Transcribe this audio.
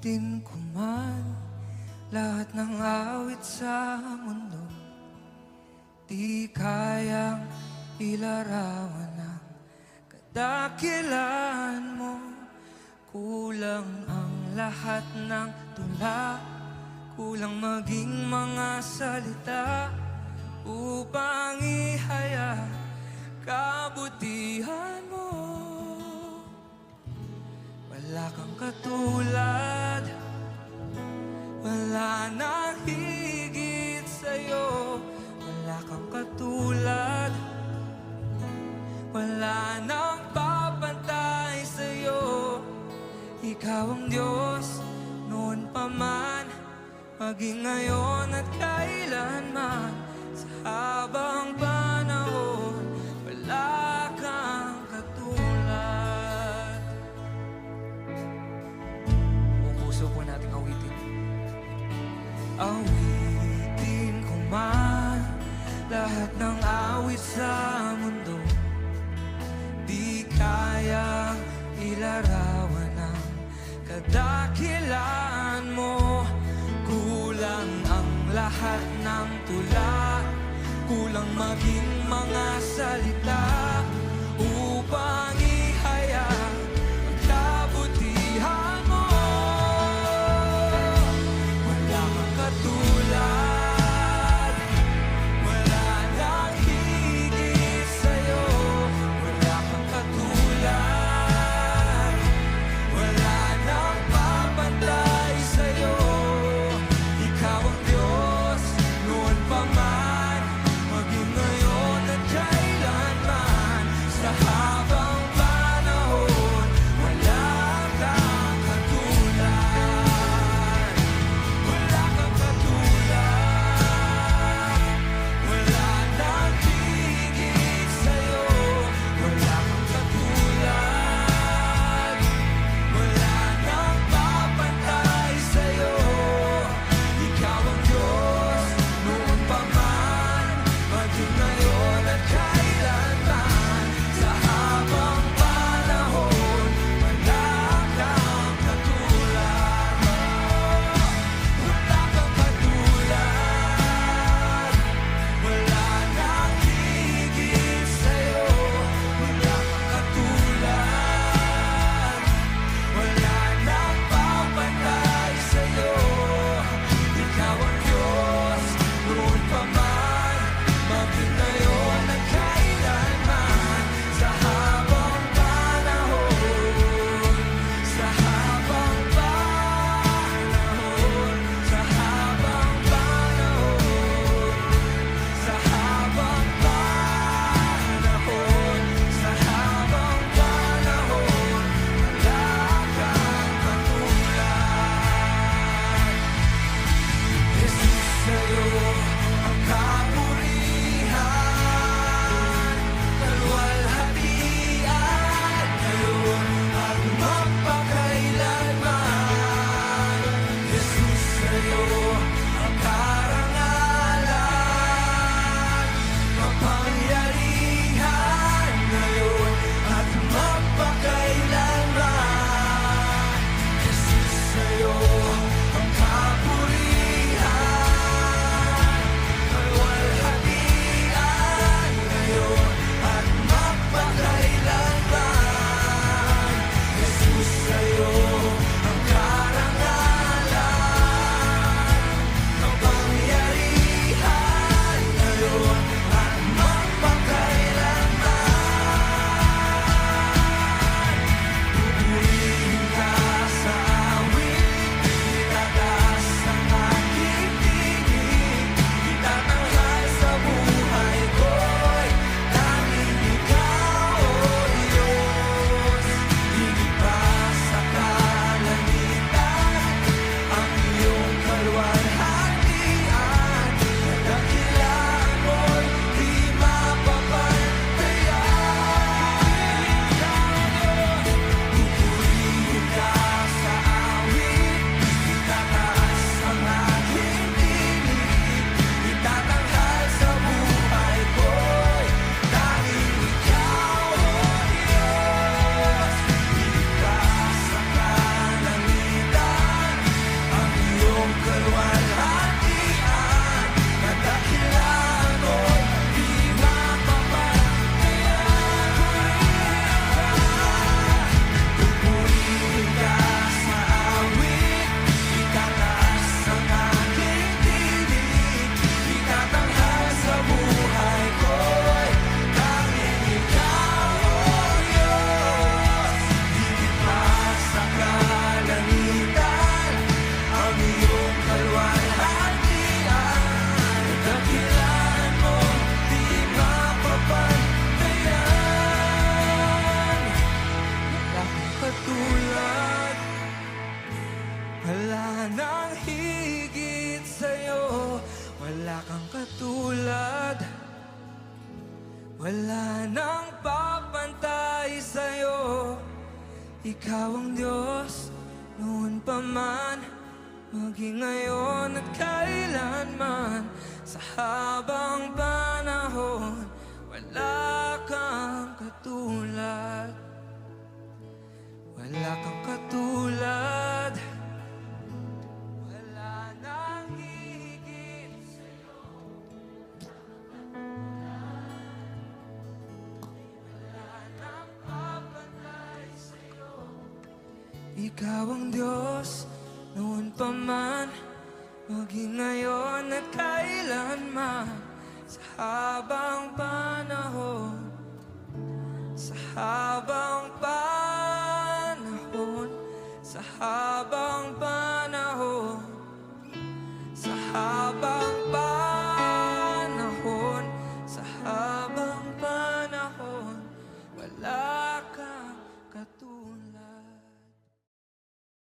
Awitin ko man lahat ng awit sa mundo, di kayang ilarawan ang kadakilan mo. Kulang ang lahat ng tula, kulang maging mga salita upang ihaya kabutihan mo. Wala kang katulad, wala nang higit sa'yo. Wala kang katulad, wala nang papantay sa'yo. Ikaw ang Diyos noon pa man, maging ngayon at kailanman. Sa habang panahon, wala kang katulad. Buong puso po nating awitin. Awitin ko man lahat ng awit sa mundo, di kayang ilarawan ang kadakilan mo. Kulang ang lahat ng tula, kulang maging mga salita upang ihaya ang kabutihan mo. Wala kang katulad, wala nang higit sa'yo. Wala kang katulad, wala nang papantay sa'yo. Ikaw ang Diyos noon pa man, maging ngayon at kailanman. Sa Ikaw ang Diyos noon pa man, maging ngayon at kailanman. Sa habang panahon, wala kang katulad. Wala kang katulad. Wala nang higit sa'yo. Wala nang papantay sa'yo. Ikaw ang Diyos noon pa man, maging ngayon at kailanman. Sa habang panahon, sa habang